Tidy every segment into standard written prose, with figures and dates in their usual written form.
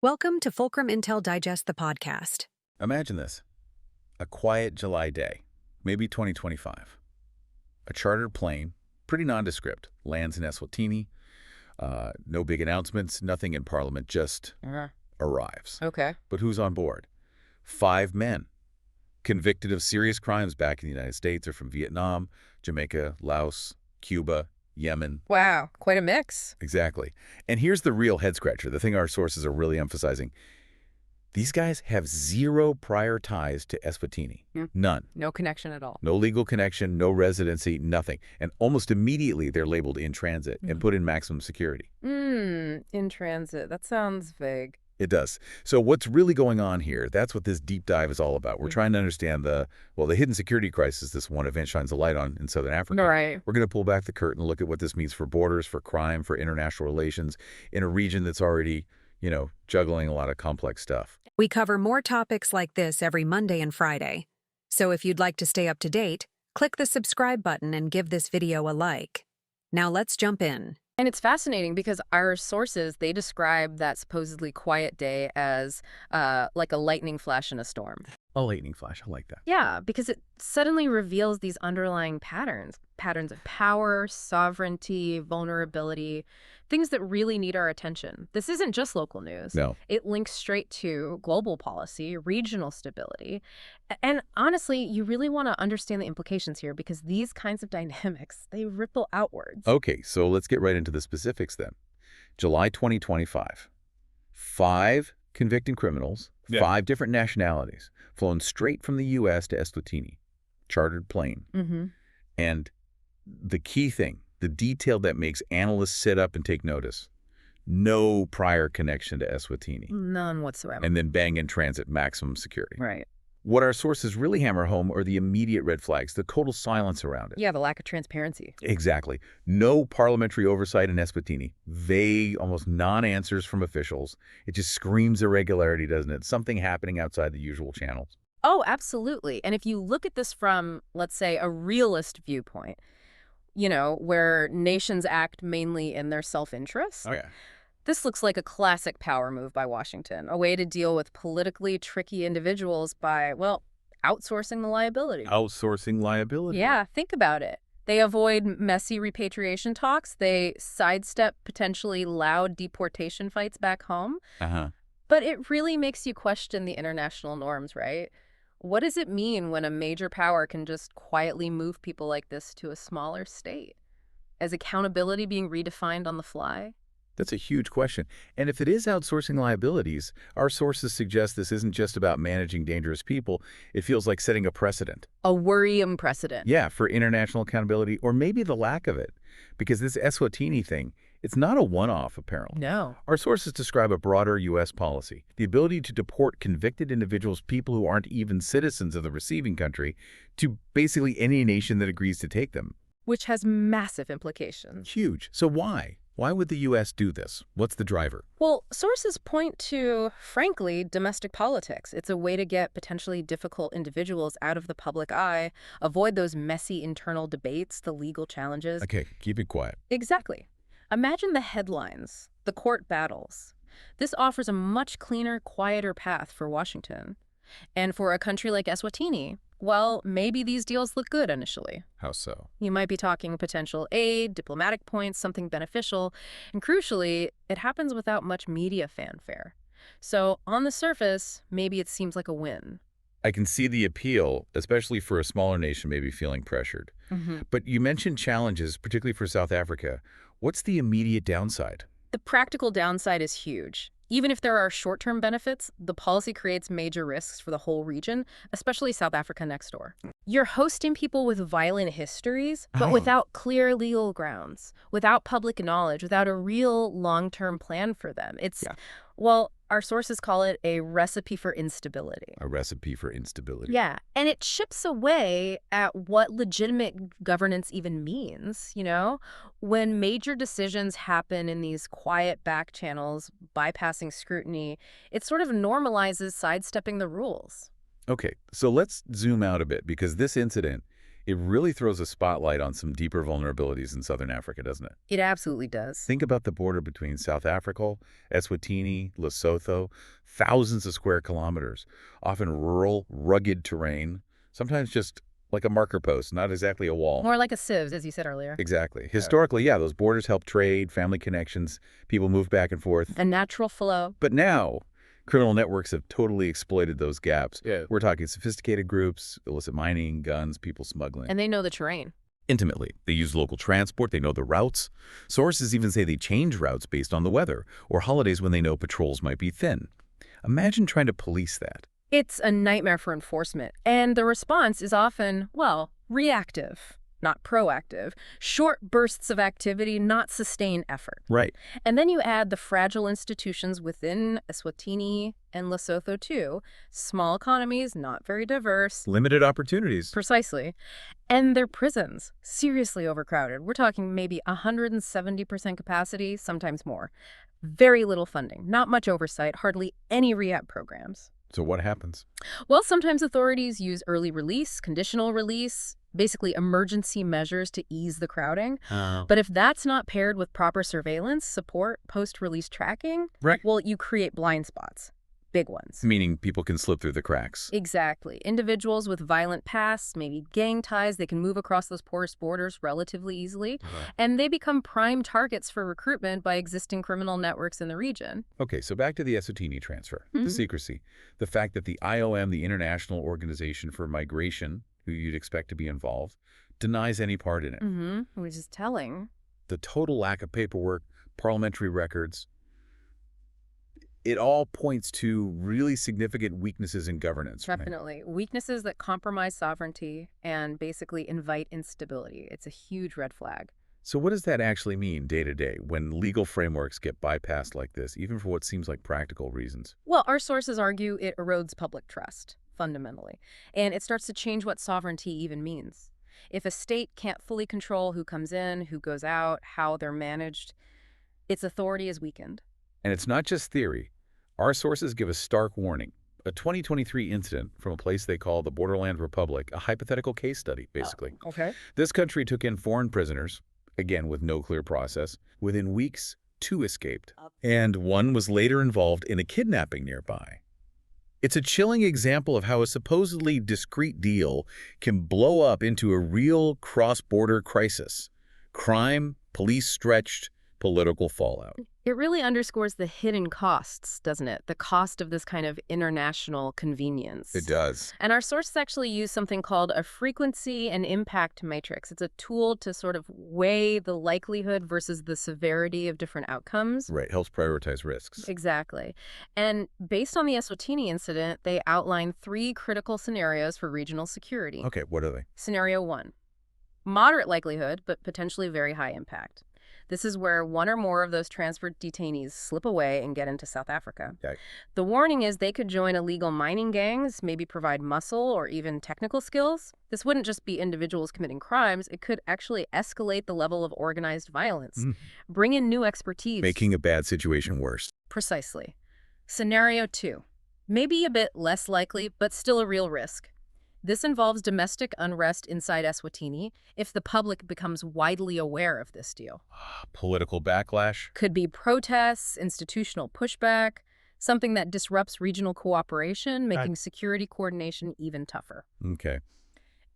Welcome to Fulcrum Intel Digest, the podcast. Imagine this. A quiet July day, maybe 2025. A chartered plane, pretty nondescript, lands in Eswatini. No big announcements, nothing in Parliament, just arrives. Okay. But who's on board? 5 men, convicted of serious crimes back in the United States or from Vietnam, Jamaica, Laos, Cuba, Yemen. Wow, quite a mix. Exactly. And here's the real head-scratcher, the thing our sources are really emphasizing. These guys have zero prior ties to Eswatini. None. No connection at all. No legal connection, no residency, nothing. And almost immediately they're labeled in transit and put in maximum security. In transit. That sounds vague. It does. So what's really going on here, that's what this deep dive is all about. We're trying to understand the hidden security crisis this one event shines a light on in Southern Africa. Right. We're going to pull back the curtain and look at what this means for borders, for crime, for international relations in a region that's already, juggling a lot of complex stuff. We cover more topics like this every Monday and Friday. So if you'd like to stay up to date, click the subscribe button and give this video a like. Now let's jump in. And it's fascinating because our sources, they describe that supposedly quiet day as like a lightning flash in a storm. A lightning flash, I like that. Yeah, because it suddenly reveals these underlying patterns of power, sovereignty, vulnerability, things that really need our attention. This isn't just local news. No. It links straight to global policy, regional stability. And honestly, you really want to understand the implications here because these kinds of dynamics, they ripple outwards. Okay, so let's get right into the specifics then. July 2025. 5 convicted criminals, 5 different nationalities, flown straight from the U.S. to Eswatini, chartered plane. And the key thing, the detail that makes analysts sit up and take notice, no prior connection to Eswatini. None whatsoever. And then bang in transit, maximum security. Right. What our sources really hammer home are the immediate red flags, the total silence around it. Yeah, the lack of transparency. Exactly. No parliamentary oversight in Eswatini. Vague, almost non-answers from officials. It just screams irregularity, doesn't it? Something happening outside the usual channels. Oh, absolutely. And if you look at this from, let's say, a realist viewpoint, where nations act mainly in their self-interest. Oh, yeah. This looks like a classic power move by Washington, a way to deal with politically tricky individuals by, outsourcing the liability. Outsourcing liability. Yeah, think about it. They avoid messy repatriation talks. They sidestep potentially loud deportation fights back home. But it really makes you question the international norms, right? What does it mean when a major power can just quietly move people like this to a smaller state? Is accountability being redefined on the fly? That's a huge question. And if it is outsourcing liabilities, our sources suggest this isn't just about managing dangerous people. It feels like setting a precedent. A worrying precedent. Yeah, for international accountability, or maybe the lack of it. Because this Eswatini thing, it's not a one-off, apparently. No. Our sources describe a broader U.S. policy, the ability to deport convicted individuals, people who aren't even citizens of the receiving country, to basically any nation that agrees to take them. Which has massive implications. Huge. So why? Why would the U.S. do this? What's the driver? Well, sources point to, frankly, domestic politics. It's a way to get potentially difficult individuals out of the public eye, avoid those messy internal debates, the legal challenges. Okay, keep it quiet. Exactly. Imagine the headlines, the court battles. This offers a much cleaner, quieter path for Washington. And for a country like Eswatini, well, maybe these deals look good initially. How so? You might be talking potential aid, diplomatic points, something beneficial. And crucially, it happens without much media fanfare. So on the surface, maybe it seems like a win. I can see the appeal, especially for a smaller nation maybe feeling pressured. But you mentioned challenges, particularly for South Africa. What's the immediate downside? The practical downside is huge. Even if there are short-term benefits, the policy creates major risks for the whole region, especially South Africa next door. You're hosting people with violent histories, but without clear legal grounds, without public knowledge, without a real long-term plan for them. It's, our sources call it a recipe for instability. A recipe for instability. Yeah, and it chips away at what legitimate governance even means, When major decisions happen in these quiet back channels, bypassing scrutiny, it sort of normalizes sidestepping the rules. Okay, so let's zoom out a bit because this incident, It really throws a spotlight on some deeper vulnerabilities in southern Africa, doesn't it? It absolutely does. Think about the border between South Africa, Eswatini, Lesotho, thousands of square kilometers, often rural, rugged terrain, sometimes just like a marker post, not exactly a wall. More like a sieve, as you said earlier. Exactly. Historically, yeah, those borders help trade, family connections, people move back and forth. A natural flow. But now, criminal networks have totally exploited those gaps. Yeah. We're talking sophisticated groups, illicit mining, guns, people smuggling. And they know the terrain. Intimately. They use local transport, they know the routes. Sources even say they change routes based on the weather, or holidays when they know patrols might be thin. Imagine trying to police that. It's a nightmare for enforcement. And the response is often, well, reactive, not proactive. Short bursts of activity, not sustained effort. Right. And then you add the fragile institutions within Eswatini and Lesotho too. Small economies, not very diverse. Limited opportunities. Precisely. And their prisons, seriously overcrowded. We're talking maybe 170% capacity, sometimes more. Very little funding, not much oversight, hardly any rehab programs. So what happens? Well, sometimes authorities use early release, conditional release, basically emergency measures to ease the crowding. But if that's not paired with proper surveillance, support, post-release tracking, Right. well, you create blind spots. Big ones. Meaning people can slip through the cracks. Exactly. Individuals with violent pasts, maybe gang ties, they can move across those porous borders relatively easily. And they become prime targets for recruitment by existing criminal networks in the region. Okay, so back to the Eswatini transfer. The secrecy. The fact that the IOM, the International Organization for Migration, who you'd expect to be involved, denies any part in it. Which is telling. The total lack of paperwork, parliamentary records, it all points to really significant weaknesses in governance. Right? Definitely. Weaknesses that compromise sovereignty and basically invite instability. It's a huge red flag. So what does that actually mean day to day when legal frameworks get bypassed like this, even for what seems like practical reasons? Well, our sources argue it erodes public trust, fundamentally. And it starts to change what sovereignty even means. If a state can't fully control who comes in, who goes out, how they're managed, its authority is weakened. And it's not just theory. Our sources give a stark warning. A 2023 incident from a place they call the Borderland Republic, a hypothetical case study, basically. Okay. This country took in foreign prisoners, again with no clear process. Within weeks, 2 escaped, and 1 was later involved in a kidnapping nearby. It's a chilling example of how a supposedly discreet deal can blow up into a real cross-border crisis. Crime, police stretched, political fallout. It really underscores the hidden costs, doesn't it? The cost of this kind of international convenience. It does. And our sources actually use something called a frequency and impact matrix. It's a tool to sort of weigh the likelihood versus the severity of different outcomes. Right, helps prioritize risks. Exactly. And based on the Eswatini incident, they outline 3 critical scenarios for regional security. Okay, what are they? Scenario 1, moderate likelihood, but potentially very high impact. This is where 1 or more of those transferred detainees slip away and get into South Africa. Okay. The warning is they could join illegal mining gangs, maybe provide muscle or even technical skills. This wouldn't just be individuals committing crimes. It could actually escalate the level of organized violence, bring in new expertise. Making a bad situation worse. Precisely. Scenario 2, maybe a bit less likely, but still a real risk. This involves domestic unrest inside Eswatini if the public becomes widely aware of this deal. Political backlash. Could be protests, institutional pushback, something that disrupts regional cooperation, making security coordination even tougher. Okay.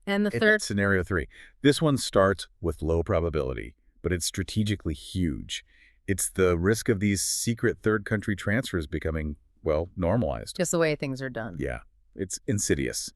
And the third... Scenario 3. This one starts with low probability, but it's strategically huge. It's the risk of these secret third country transfers becoming, well, normalized. Just the way things are done. Yeah, it's insidious.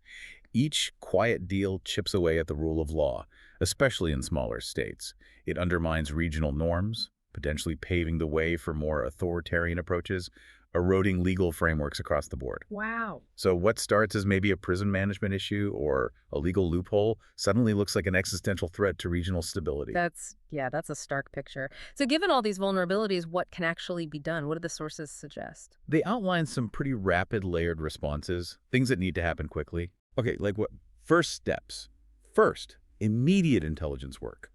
Each quiet deal chips away at the rule of law, especially in smaller states. It undermines regional norms, potentially paving the way for more authoritarian approaches, eroding legal frameworks across the board. Wow. So what starts as maybe a prison management issue or a legal loophole suddenly looks like an existential threat to regional stability. That's a stark picture. So given all these vulnerabilities, what can actually be done? What do the sources suggest? They outline some pretty rapid layered responses, things that need to happen quickly. Okay, like what? First steps. First, immediate intelligence work.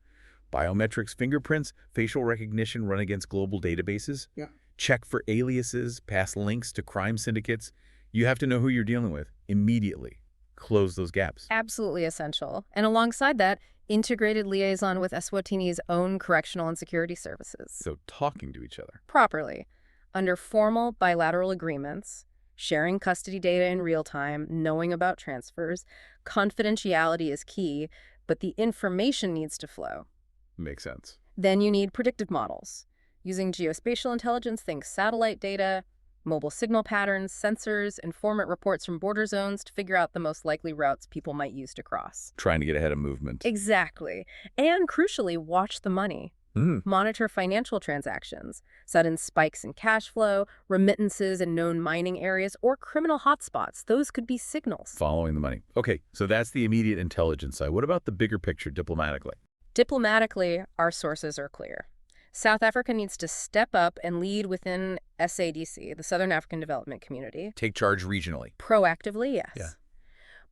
Biometrics, fingerprints, facial recognition run against global databases. Yeah. Check for aliases, pass links to crime syndicates. You have to know who you're dealing with immediately. close those gaps. Absolutely essential. And alongside that, integrated liaison with Eswatini's own correctional and security services. So talking to each other. Properly, under formal bilateral agreements, sharing custody data in real time, knowing about transfers, confidentiality is key, but the information needs to flow. Makes sense. Then you need predictive models. Using geospatial intelligence, think satellite data, mobile signal patterns, sensors, informant reports from border zones to figure out the most likely routes people might use to cross. Trying to get ahead of movement. Exactly. And crucially, watch the money. Monitor financial transactions, sudden spikes in cash flow, remittances in known mining areas, or criminal hotspots. Those could be signals. Following the money. Okay, so that's the immediate intelligence side. What about the bigger picture diplomatically? Diplomatically, our sources are clear. South Africa needs to step up and lead within SADC, the Southern African Development Community. Take charge regionally. Proactively, yes. Yeah.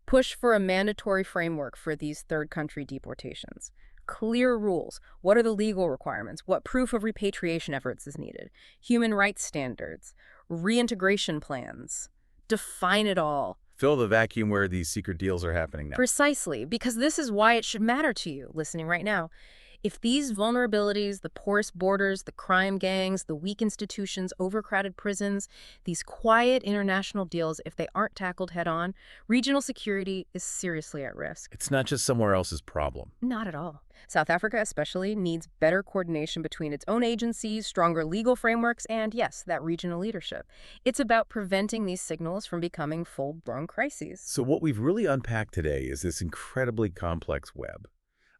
Push for a mandatory framework for these third country deportations. Clear rules. What are the legal requirements? What proof of repatriation efforts is needed? Human rights standards. Reintegration plans. Define it all. Fill the vacuum where these secret deals are happening now. Precisely, because this is why it should matter to you, listening right now. If these vulnerabilities, the porous borders, the crime gangs, the weak institutions, overcrowded prisons, these quiet international deals, if they aren't tackled head-on, regional security is seriously at risk. It's not just somewhere else's problem. Not at all. South Africa especially needs better coordination between its own agencies, stronger legal frameworks, and yes, that regional leadership. It's about preventing these signals from becoming full-blown crises. So what we've really unpacked today is this incredibly complex web.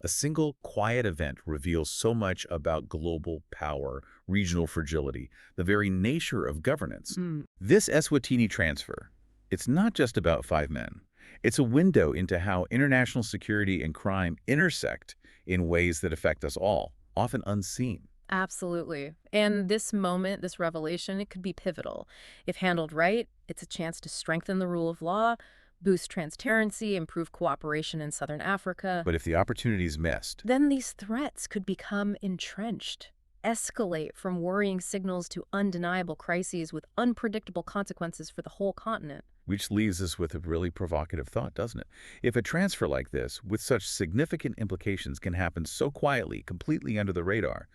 A single quiet event reveals so much about global power, regional fragility, the very nature of governance. This Eswatini transfer, it's not just about 5 men. It's a window into how international security and crime intersect in ways that affect us all, often unseen. Absolutely. And this moment, this revelation, it could be pivotal. If handled right, it's a chance to strengthen the rule of law, boost transparency, improve cooperation in Southern Africa. But if the opportunity is missed, then these threats could become entrenched, escalate from worrying signals to undeniable crises with unpredictable consequences for the whole continent. which leaves us with a really provocative thought, doesn't it? If a transfer like this, with such significant implications, can happen so quietly, completely under the radar,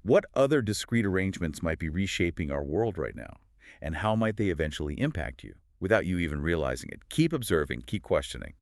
what other discrete arrangements might be reshaping our world right now? And how might they eventually impact you, without you even realizing it? Keep observing, keep questioning.